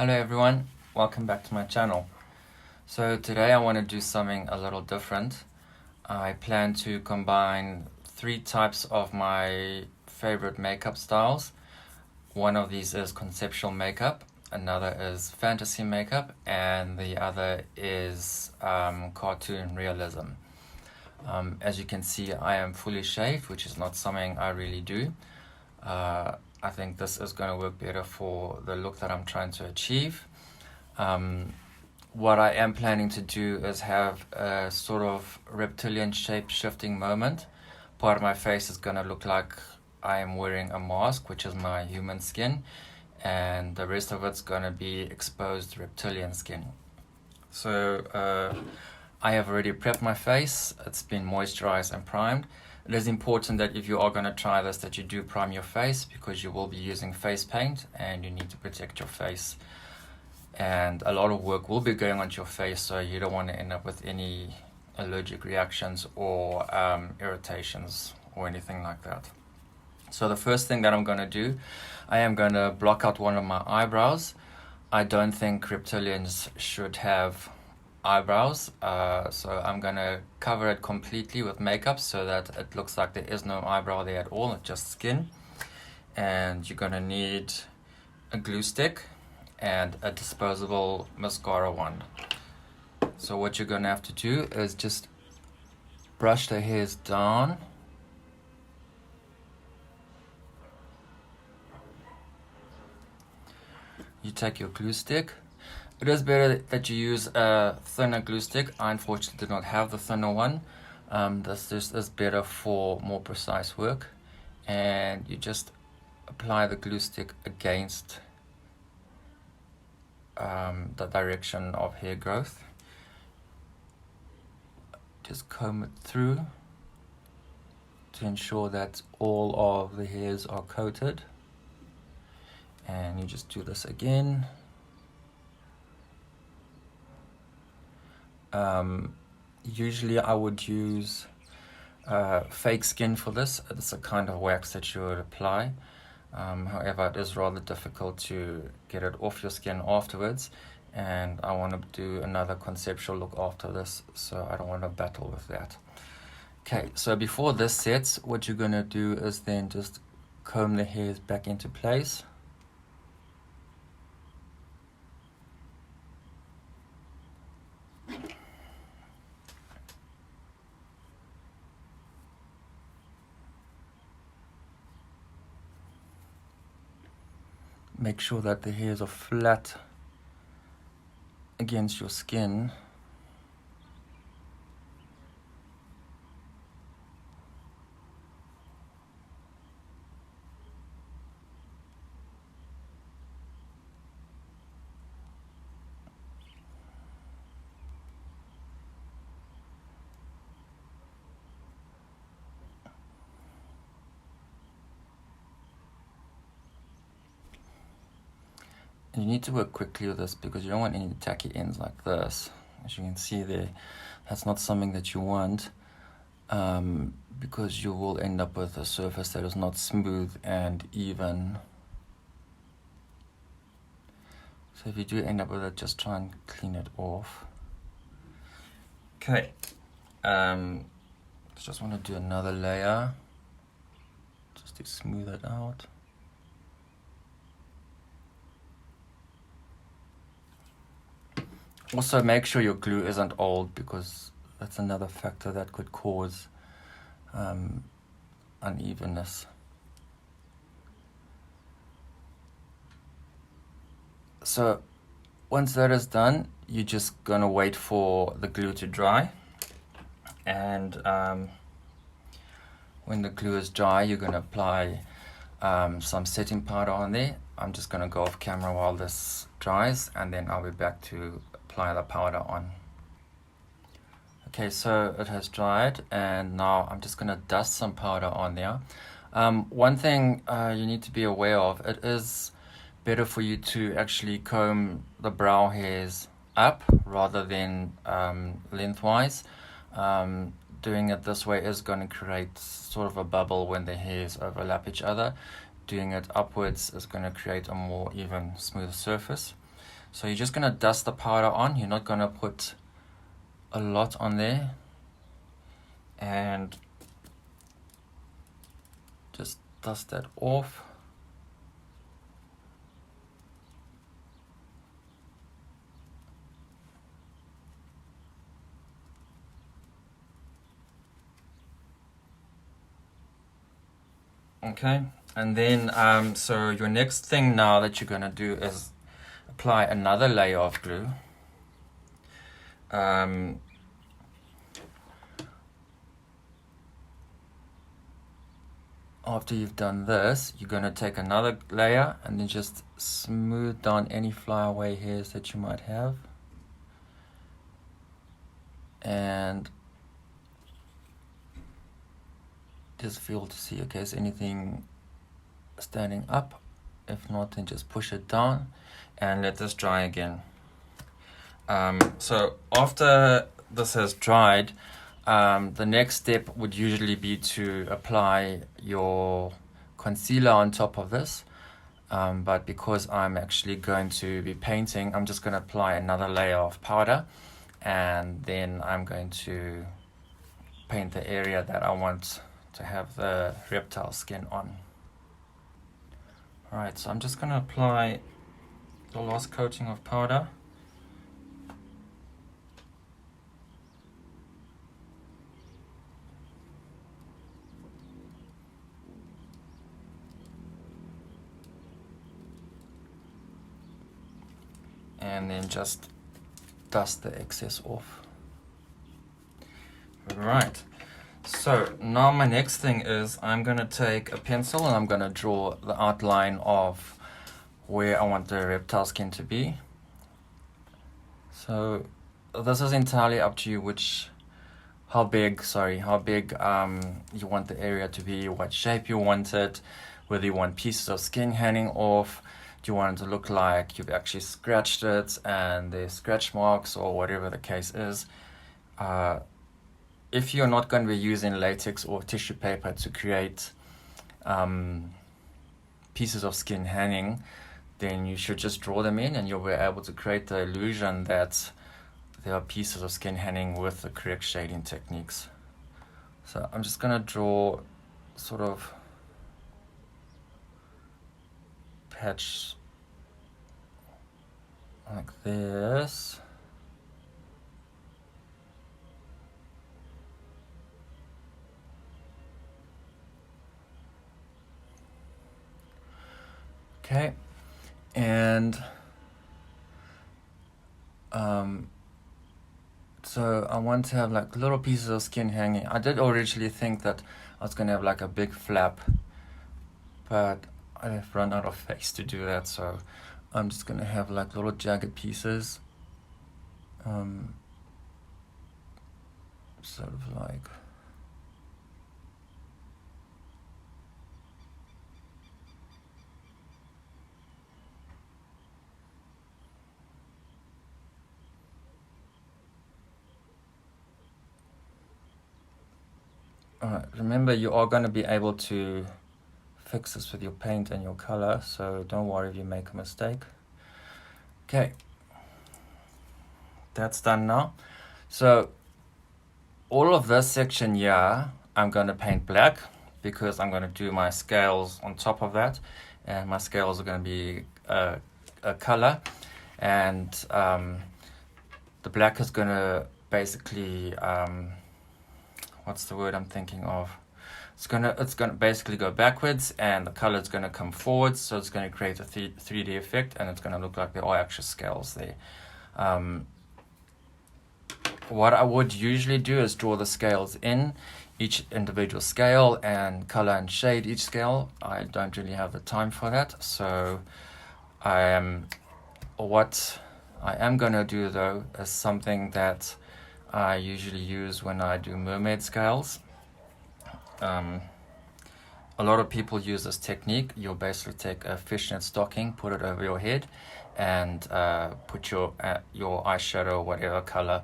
Hello everyone, welcome back to my channel. So today I want to do something a little different. I plan to combine three types of my favorite makeup styles. One of these is conceptual makeup, another is fantasy makeup, and the other is cartoon realism. As you can see, I am fully shaved, which is not something I really do. I think this is going to work better for the look that I'm trying to achieve. What I am planning to do is have a sort of reptilian shape-shifting moment. Part of my face is going to look like I am wearing a mask, which is my human skin, and the rest of it's going to be exposed reptilian skin. So I have already prepped my face. It's been moisturized and primed. It is important that if you are going to try this, that you do prime your face, because you will be using face paint and you need to protect your face. And a lot of work will be going onto your face, so you don't want to end up with any allergic reactions or irritations or anything like that. So the first thing that I'm going to do, I am going to block out one of my eyebrows. I don't think reptilians should have eyebrows, so I'm going to cover it completely with makeup so that it looks like there is no eyebrow there at all, it's just skin. And you're going to need a glue stick and a disposable mascara wand. So what you're going to have to do is just brush the hairs down. You take your glue stick. It is better that you use a thinner glue stick. I unfortunately do not have the thinner one. This just is better for more precise work. And you just apply the glue stick against the direction of hair growth. Just comb it through to ensure that all of the hairs are coated. And you just do this again. Usually I would use fake skin for this. It's a kind of wax that you would apply. However, it is rather difficult to get it off your skin afterwards, and I want to do another conceptual look after this, so I don't want to battle with that. Okay, so before this sets, what you're going to do is then just comb the hairs back into place. Make sure that the hairs are flat against your skin. And you need to work quickly with this because you don't want any tacky ends like this. As you can see there, that's not something that you want, because you will end up with a surface that is not smooth and even. So if you do end up with it, just try and clean it off. Okay, just want to do another layer just to smooth it out. Also, make sure your glue isn't old, because that's another factor that could cause unevenness. So once that is done, you're just gonna wait for the glue to dry, and when the glue is dry, you're gonna apply some setting powder on there. I'm just gonna go off camera while this dries, and then I'll be back to apply the powder on. Okay, so it has dried, and now I'm just gonna dust some powder on there. One thing you need to be aware of, it is better for you to actually comb the brow hairs up rather than lengthwise. Doing it this way is going to create sort of a bubble when the hairs overlap each other. Doing it upwards is going to create a more even, smooth surface. So you're just going to dust the powder on. You're not going to put a lot on there. And just dust that off. Okay, and then so your next thing now that you're going to do is apply another layer of glue. After you've done this, you're going to take another layer and then just smooth down any flyaway hairs that you might have. And just feel to see, okay, is anything standing up? If not, then just push it down and let this dry again. So after this has dried, the next step would usually be to apply your concealer on top of this. But because I'm actually going to be painting, I'm just going to apply another layer of powder, and then I'm going to paint the area that I want to have the reptile skin on. Alright, so I'm just going to apply the last coating of powder. And then just dust the excess off. Right, so now my next thing is I'm going to take a pencil and I'm going to draw the outline of where I want the reptile skin to be. So this is entirely up to you how big you want the area to be, what shape you want it, whether you want pieces of skin hanging off. Do you want it to look like you've actually scratched it and there's scratch marks or whatever the case is? If you're not going to be using latex or tissue paper to create pieces of skin hanging, then you should just draw them in and you'll be able to create the illusion that there are pieces of skin hanging with the correct shading techniques. So I'm just going to draw sort of patch like this. Okay, and so I want to have like little pieces of skin hanging. I did originally think that I was going to have like a big flap, but I've run out of face to do that, so I'm just going to have like little jagged pieces, sort of like remember, you are going to be able to fix this with your paint and your color, so don't worry if you make a mistake. Okay, that's done now. So all of this section here, I'm going to paint black because I'm going to do my scales on top of that, and my scales are going to be a color, and the black is going to basically what's the word I'm thinking of? It's gonna basically go backwards, and the color is gonna come forwards, so it's gonna create a 3D effect, and it's gonna look like there are actual scales there. What I would usually do is draw the scales in each individual scale and color and shade each scale. I don't really have the time for that, so what I am gonna do though is something that I usually use when I do mermaid scales. A lot of people use this technique. You'll basically take a fishnet stocking, put it over your head, and put your eyeshadow or whatever color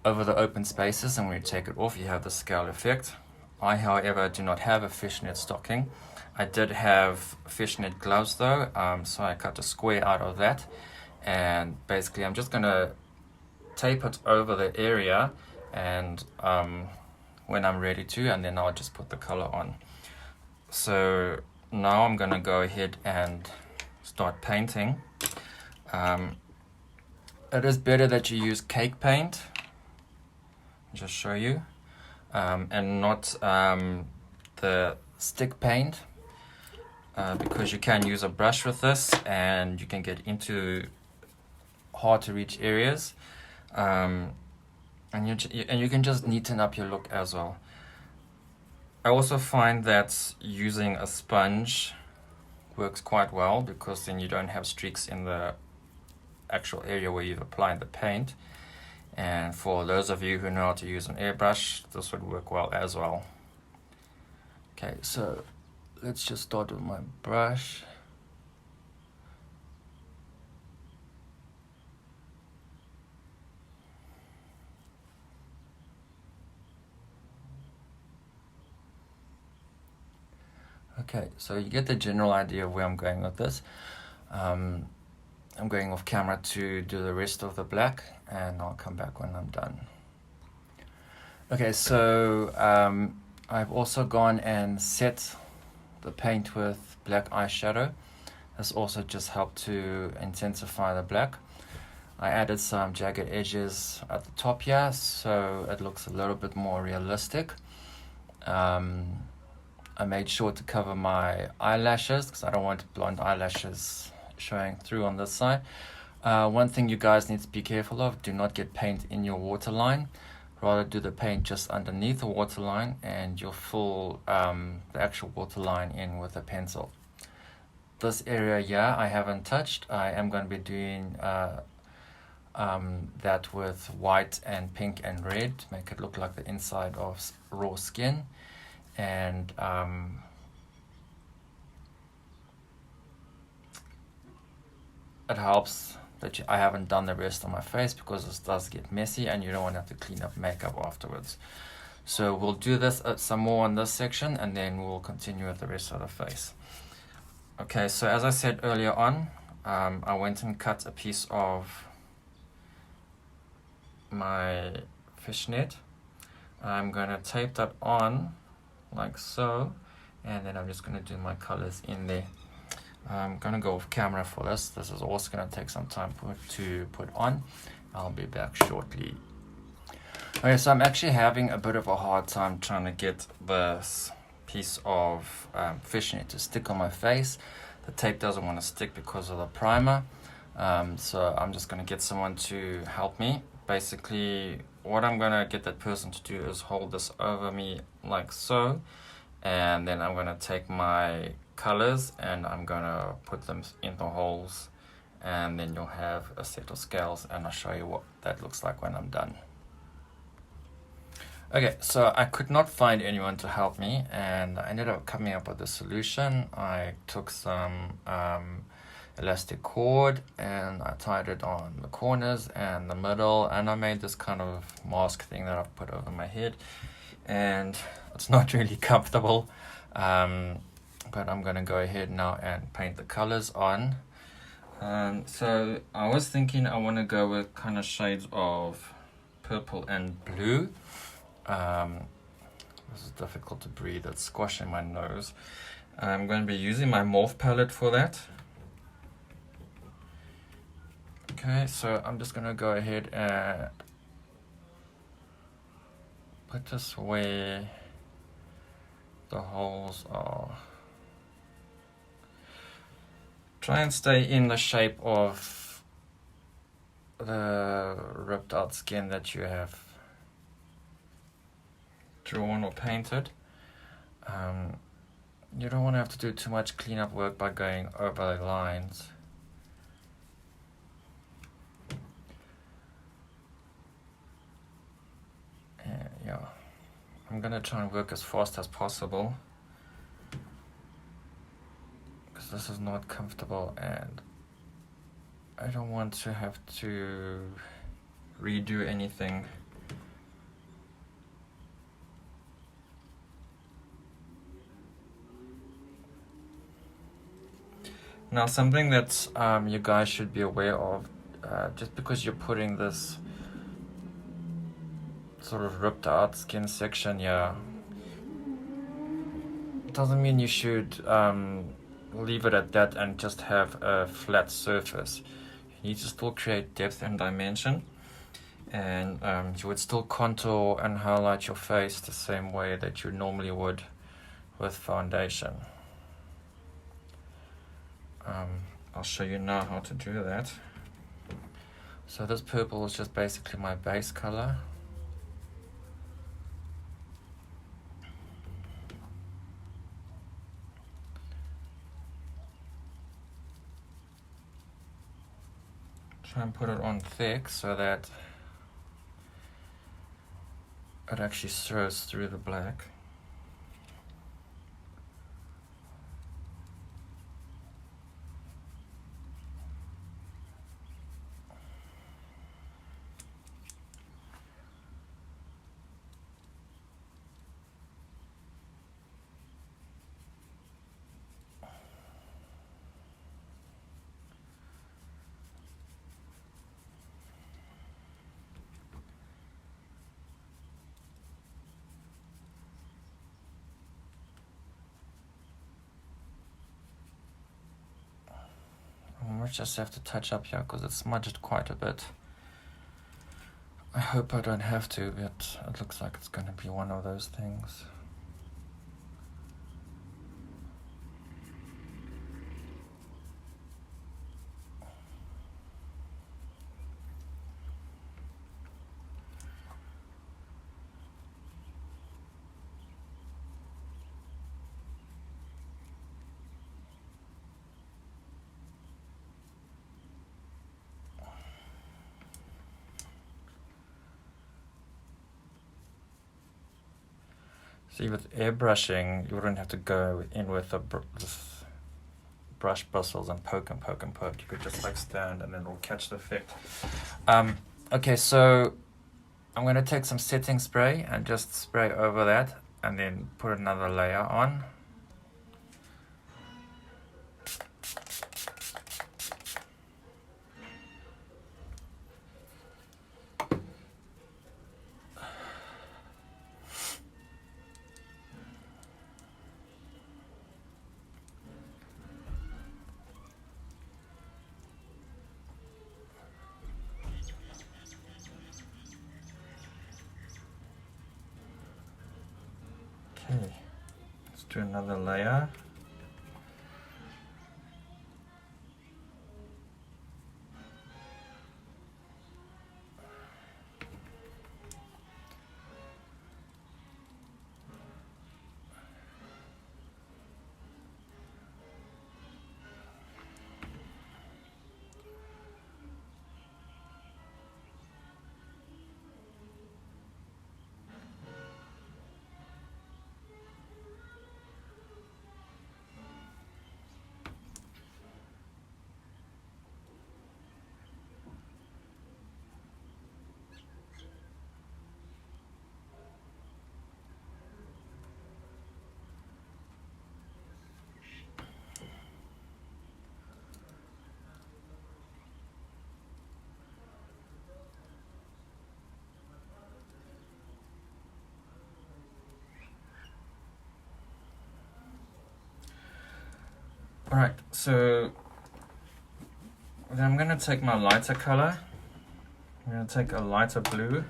over the open spaces, and when you take it off, you have the scale effect. I, however, do not have a fishnet stocking. I did have fishnet gloves though, so I cut a square out of that, and basically I'm just gonna tape it over the area, and when I'm ready to, and then I'll just put the color on. So now I'm gonna go ahead and start painting. It is better that you use cake paint, just show you, and not the stick paint, because you can use a brush with this and you can get into hard to reach areas, and you can just neaten up your look as well. I also find that using a sponge works quite well, because then you don't have streaks in the actual area where you've applied the paint. And for those of you who know how to use an airbrush, this would work well as well. Okay, so let's just start with my brush. Okay, so you get the general idea of where I'm going with this. I'm going off camera to do the rest of the black, and I'll come back when I'm done. Okay, so I've also gone and set the paint with black eyeshadow. This also just helped to intensify the black. I added some jagged edges at the top here, so it looks a little bit more realistic. I made sure to cover my eyelashes because I don't want blonde eyelashes showing through on this side. One thing you guys need to be careful of, do not get paint in your waterline. Rather do the paint just underneath the waterline, and you'll fill the actual waterline in with a pencil. This area here I haven't touched. I am going to be doing that with white and pink and red to make it look like the inside of raw skin. And it helps that I haven't done the rest of my face, because this does get messy and you don't want to have to clean up makeup afterwards. So we'll do this some more on this section, and then we'll continue with the rest of the face. Okay, so as I said earlier on, I went and cut a piece of my fishnet. I'm going to tape that on like so, and then I'm just going to do my colors in there. I'm going to go off camera for this. This is also going to take some time to put on. I'll be back shortly. Okay, so I'm actually having a bit of a hard time trying to get this piece of fishnet to stick on my face. The tape doesn't want to stick because of the primer. So I'm just going to get someone to help me. Basically, what I'm going to get that person to do is hold this over me like so, and then I'm going to take my colors and I'm going to put them in the holes, and then you'll have a set of scales, and I'll show you what that looks like when I'm done. Okay, so I could not find anyone to help me, and I ended up coming up with a solution. I took some elastic cord and I tied it on the corners and the middle, and I made this kind of mask thing that I've put over my head, and it's not really comfortable, but I'm gonna go ahead now and paint the colors on. So I was thinking I want to go with kind of shades of purple and blue. This is difficult to breathe, it's squashing my nose. I'm going to be using my morph palette for that. Okay, so I'm just going to go ahead and put this where the holes are. Try and stay in the shape of the ripped out skin that you have drawn or painted. You don't want to have to do too much cleanup work by going over the lines. Yeah, I'm gonna try and work as fast as possible because this is not comfortable and I don't want to have to redo anything. Now, something that you guys should be aware of just because you're putting this sort of ripped out skin section here, doesn't mean you should leave it at that and just have a flat surface. You need to still create depth and dimension, and you would still contour and highlight your face the same way that you normally would with foundation. I'll show you now how to do that. So this purple is just basically my base color. Try and put it on thick so that it actually shows through the black. I might just have to touch up here because it's smudged quite a bit. I hope I don't have to, but it looks like it's going to be one of those things. See, with airbrushing, you wouldn't have to go in with the brush bristles and poke and poke and poke. You could just like stand and then it'll catch the effect. Okay, so I'm going to take some setting spray and just spray over that and then put another layer on. Okay, let's do another layer. Alright, so then I'm going to take my lighter color. I'm going to take a lighter blue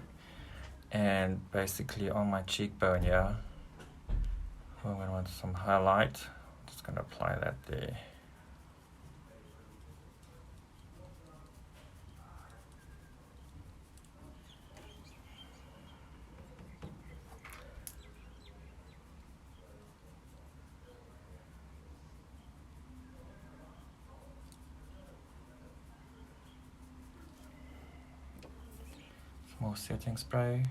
and basically on my cheekbone here, I'm going to want some highlight. I'm just going to apply that there. More setting spray.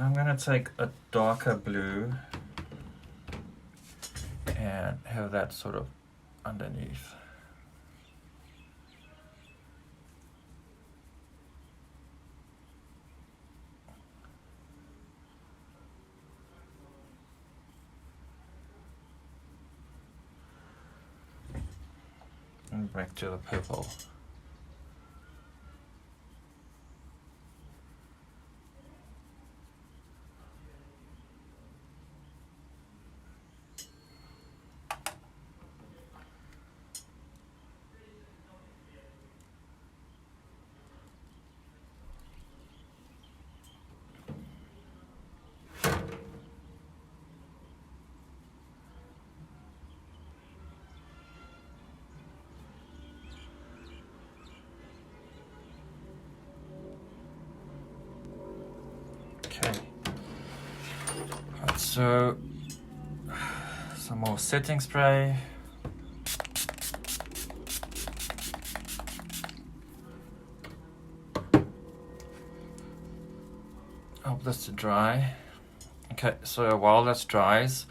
I'm gonna take a darker blue and have that sort of underneath. And back to the purple. Okay. Right, so some more setting spray. Help this to dry. Okay, so while this dries,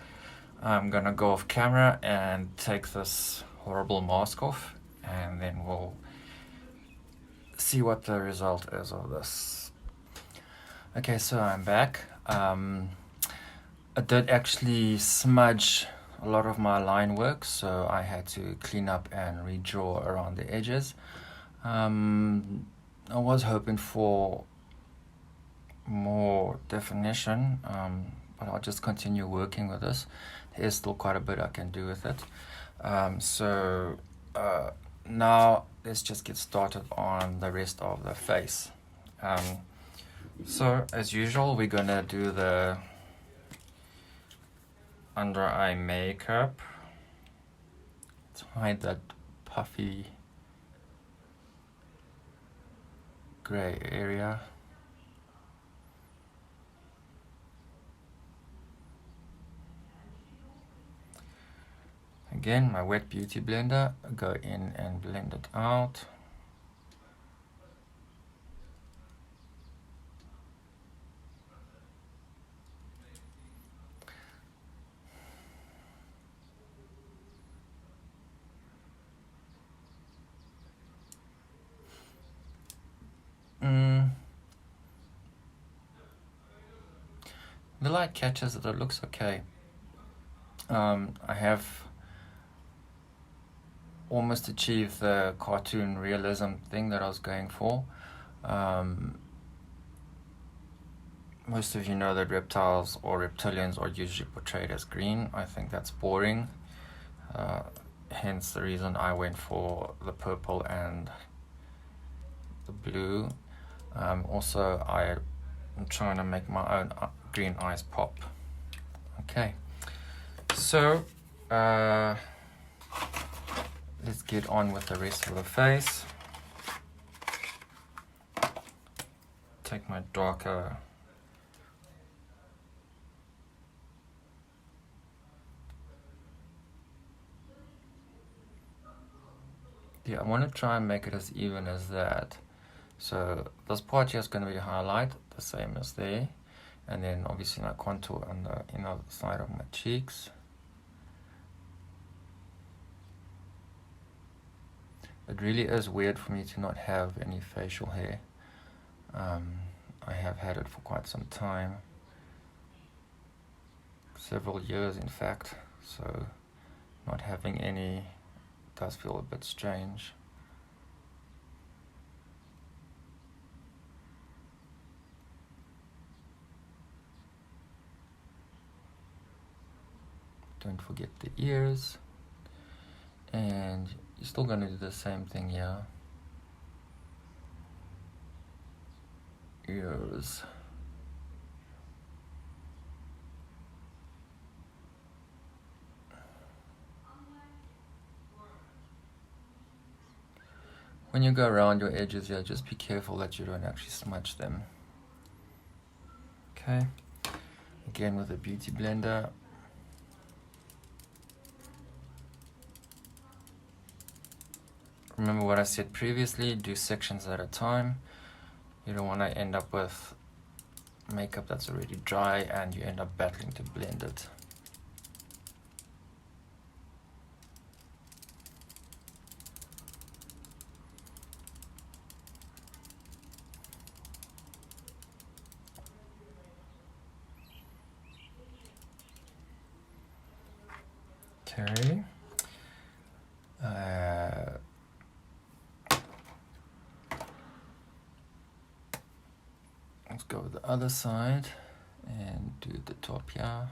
I'm gonna go off camera and take this horrible mask off, and then we'll see what the result is of this. Okay, so I'm back. I did actually smudge a lot of my line work, so I had to clean up and redraw around the edges. I was hoping for more definition, but I'll just continue working with this. There's still quite a bit I can do with it. Now let's just get started on the rest of the face. So as usual, we're gonna do the under eye makeup to hide that puffy gray area. Again, my wet beauty blender, go in and blend it out. The light catches it, it looks okay. I have almost achieved the cartoon realism thing that I was going for. Most of you know that reptiles or reptilians are usually portrayed as green. I think that's boring. Hence the reason I went for the purple and the blue. Also, I'm trying to make my own green eyes pop. Okay, so let's get on with the rest of the face. Take my darker I want to try and make it as even as that. So this part here is going to be highlight, the same as there. And then obviously my contour on the inner side of my cheeks. It really is weird for me to not have any facial hair. I have had it for quite some time. Several years in fact. So not having any does feel a bit strange. Don't forget the ears, and you're still going to do the same thing here. Ears. When you go around your edges here, just be careful that you don't actually smudge them. Okay, again with a beauty blender. Remember what I said previously, do sections at a time. You don't want to end up with makeup that's already dry and you end up battling to blend it. Okay. Let's go with the other side and do the top here.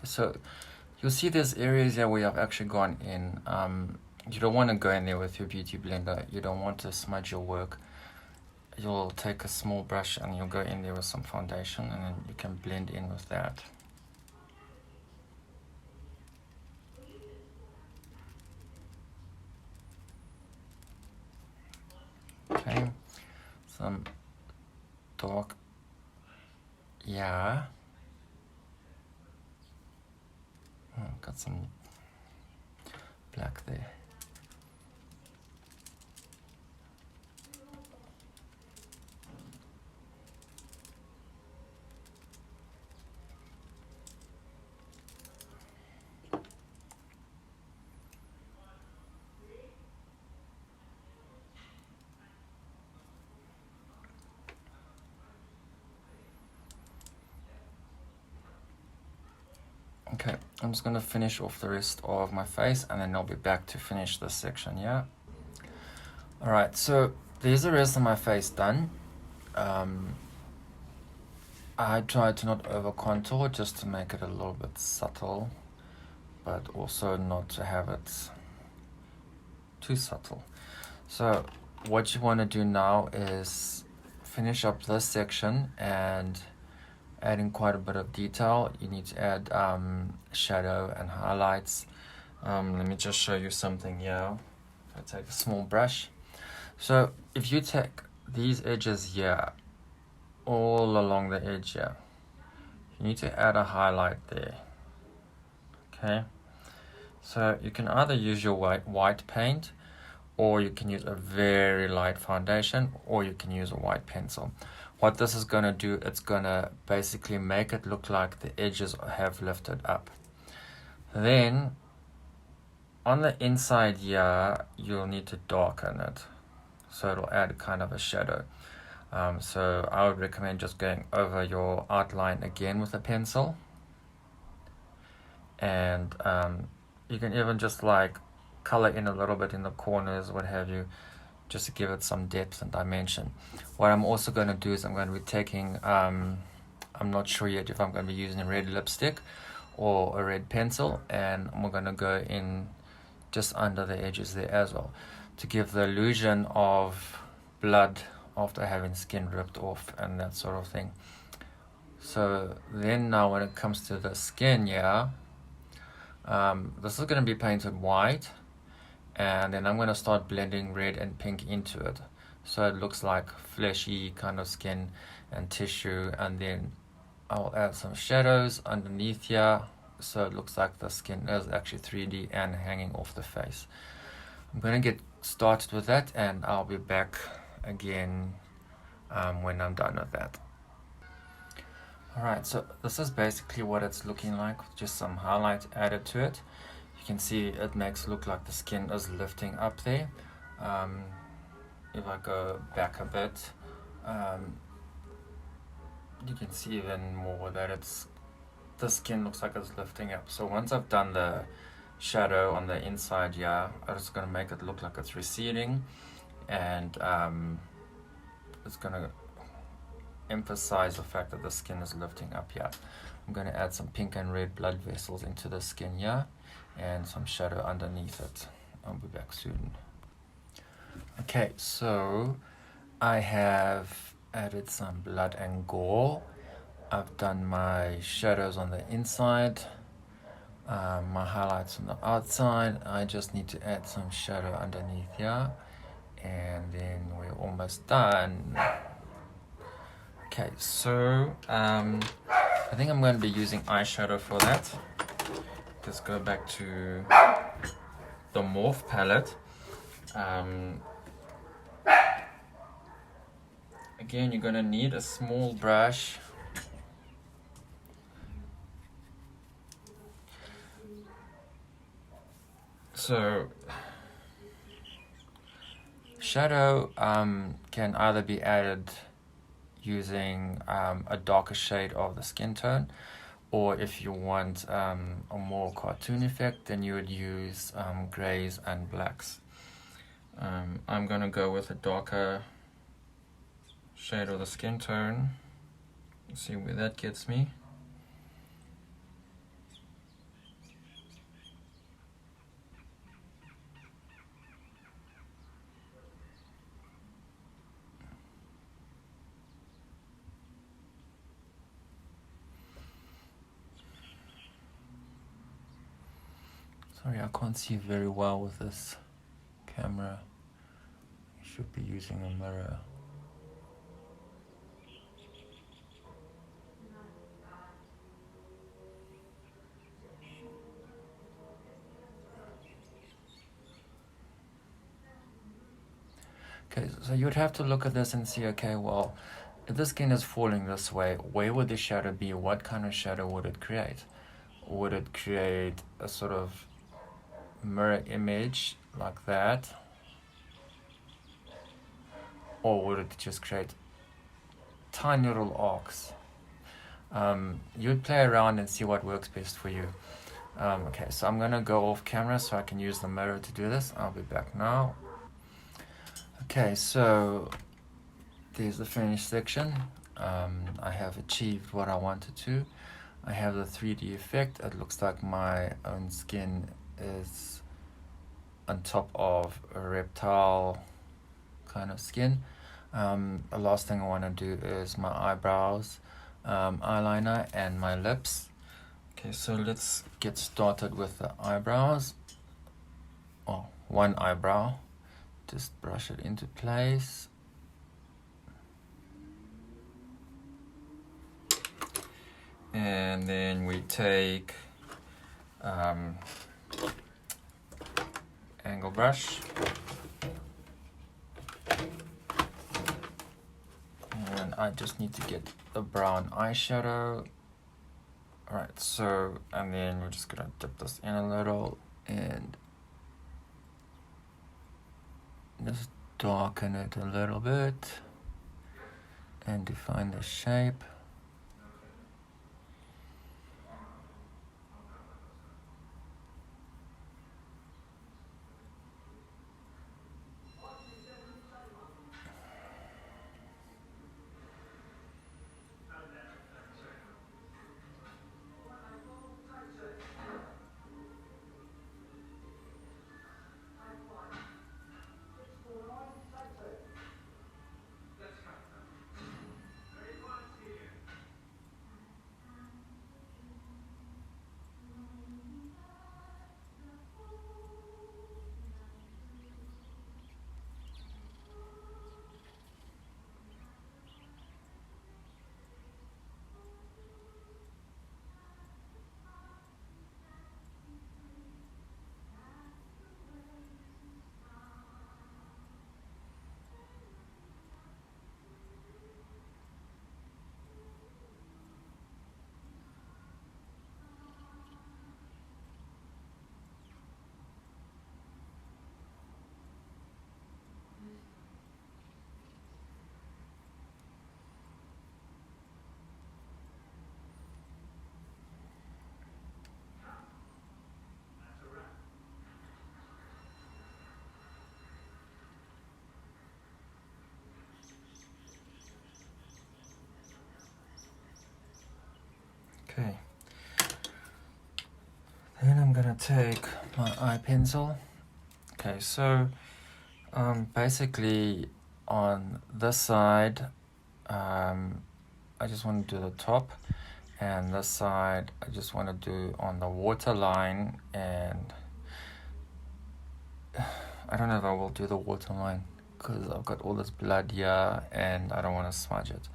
So you'll see there's areas here where I've actually gone in. You don't want to go in there with your beauty blender. You don't want to smudge your work. You'll take a small brush and you'll go in there with some foundation, and then you can blend in with that. Okay, some dark, yeah. Got some black there. Okay, I'm just gonna finish off the rest of my face and then I'll be back to finish this section, yeah? Alright, so there's the rest of my face done. I tried to not over contour just to make it a little bit subtle, but also not to have it too subtle. So what you want to do now is finish up this section and add in quite a bit of detail. You need to add shadow and highlights. Let me just show you something here. I take a small brush. So if you take these edges here, all along the edge here, you need to add a highlight there. Okay, so you can either use your white paint, or you can use a very light foundation, or you can use a white pencil. What this is going to do, it's going to basically make it look like the edges have lifted up. Then on the inside here, you'll need to darken it, so it'll add kind of a shadow. So I would recommend just going over your outline again with a pencil, and you can even just like color in a little bit in the corners, what have you, just to give it some depth and dimension. What I'm also going to do is I'm going to be taking, I'm not sure yet if I'm going to be using a red lipstick or a red pencil, and we're going to go in just under the edges there as well, to give the illusion of blood after having skin ripped off and that sort of thing. So then now when it comes to the skin, yeah, this is going to be painted white, and then I'm going to start blending red and pink into it, so it looks like fleshy kind of skin and tissue. And then I'll add some shadows underneath here, so it looks like the skin is actually 3D and hanging off the face. I'm going to get started with that, and I'll be back again when I'm done with that. Alright, so this is basically what it's looking like, with just some highlights added to it. You can see it makes it look like the skin is lifting up there. If I go back a bit, you can see even more that the skin looks like it's lifting up. So once I've done the shadow on the inside here. I'm just going to make it look like it's receding, and it's going to emphasize the fact that the skin is lifting up here. I'm going to add some pink and red blood vessels into the skin here and some shadow underneath it. I'll be back soon. Okay, so I have added some blood and gore. I've done my shadows on the inside, my highlights on the outside. I just need to add some shadow underneath here, and then we're almost done. Okay, so I think I'm going to be using eyeshadow for that. Just go back to the Morph palette. Again, you're going to need a small brush. So shadow can either be added using a darker shade of the skin tone, or if you want a more cartoon effect, then you would use grays and blacks. I'm gonna go with a darker shade of the skin tone. See where that gets me. Sorry, I can't see very well with this camera. You should be using a mirror. Okay, so you would have to look at this and see, okay, well, if the skin is falling this way, where would the shadow be? What kind of shadow would it create? Would it create a sort of mirror image like that? Or would it just create tiny little arcs? You'd play around and see what works best for you. Okay, so I'm gonna go off camera so I can use the mirror to do this. I'll be back now. Okay, so there's the finished section. I have achieved what I wanted to. I have the 3D effect. It looks like my own skin is on top of a reptile kind of skin. The last thing I want to do is my eyebrows, eyeliner, and my lips. Okay, so let's get started with the eyebrows. Oh, one eyebrow. Just brush it into place. And then we take angle brush. And I just need to get the brown eyeshadow. Alright, so, and then we're just gonna dip this in a little and just darken it a little bit and define the shape. gonna take my eye pencil. Okay, so basically on this side, I just want to do the top, and this side I just want to do on the waterline, and I don't know if I will do the waterline because I've got all this blood here and I don't want to smudge it.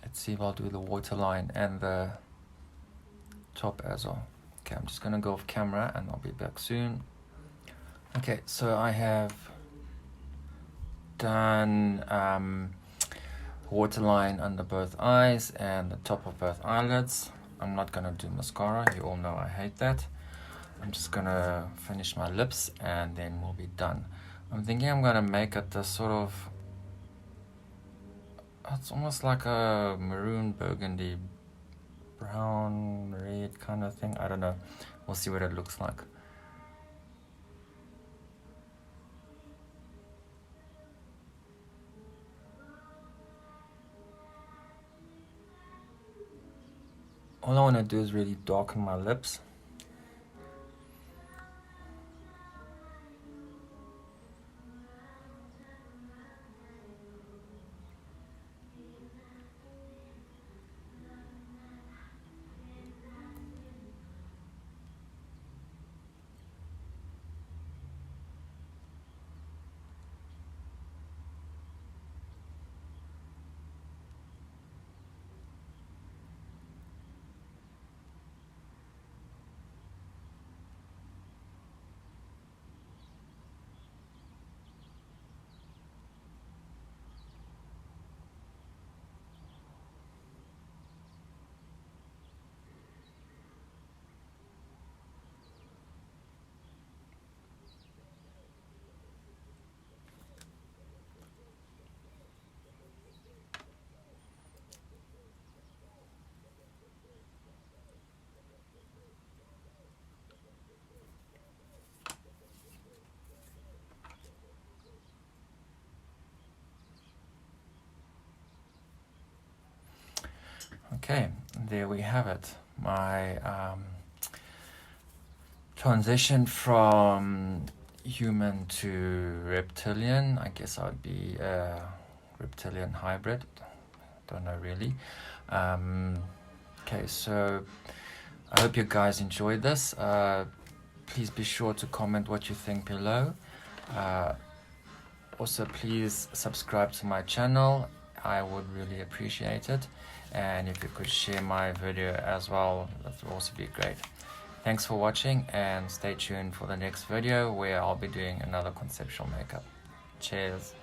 Let's see if I'll do the waterline and the top as well. Okay, I'm just gonna go off camera and I'll be back soon. Okay, so I have done waterline under both eyes and the top of both eyelids. I'm not gonna do mascara, you all know I hate that. I'm just gonna finish my lips and then we'll be done. I'm thinking I'm gonna make it this sort of, it's almost like a maroon burgundy brown red kind of thing. I don't know, we'll see what it looks like. All I want to do is really darken my lips. Okay, there we have it. My transition from human to reptilian. I guess I'd be a reptilian hybrid. Don't know really. Okay, so I hope you guys enjoyed this. Please be sure to comment what you think below. Also, please subscribe to my channel. I would really appreciate it. And if you could share my video as well, that would also be great. Thanks for watching and stay tuned for the next video where I'll be doing another conceptual makeup. Cheers.